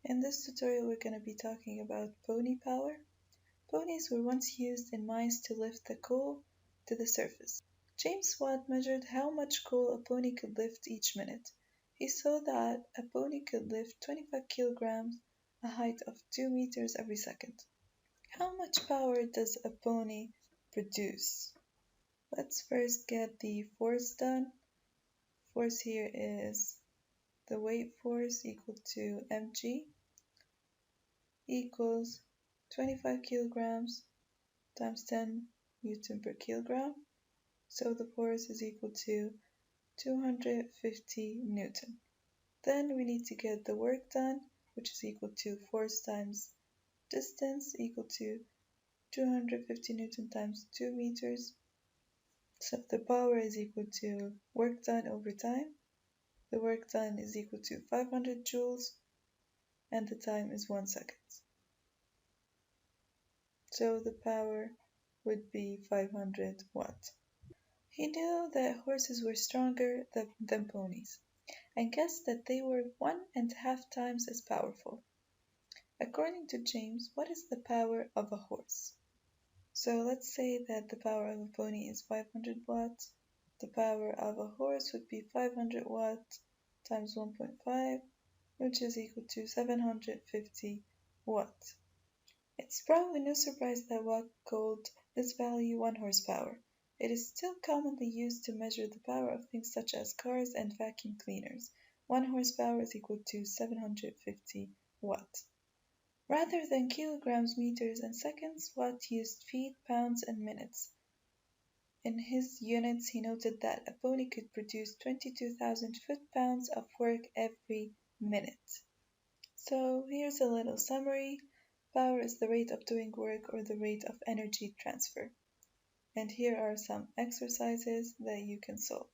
In this tutorial we're going to be talking about pony power. Ponies were once used in mines to lift the coal to the surface. James Watt measured how much coal a pony could lift each minute. He saw that a pony could lift 25 kilograms, a height of 2 meters every second. How much power does a pony produce? Let's first get the force done. Force here is the weight force equal to mg equals 25 kilograms times 10 Newton per kilogram. So the force is equal to 250 Newton. Then we need to get the work done, which is equal to force times distance equal to 250 Newton times 2 meters. So the power is equal to work done over time. The work done is equal to 500 joules and the time is 1 second. So the power would be 500 watts. He knew that horses were stronger than ponies and guessed that they were 1.5 times as powerful. According to James, what is the power of a horse? So let's say that the power of a pony is 500 watts. The power of a horse would be 500 watts times 1.5, which is equal to 750 watts. It's probably no surprise that Watt called this value 1 horsepower. It is still commonly used to measure the power of things such as cars and vacuum cleaners. 1 horsepower is equal to 750 watts. Rather than kilograms, meters, and seconds, Watt used feet, pounds, and minutes. In his units, he noted that a pony could produce 22,000 foot-pounds of work every minute. So here's a little summary. Power is the rate of doing work or the rate of energy transfer. And here are some exercises that you can solve.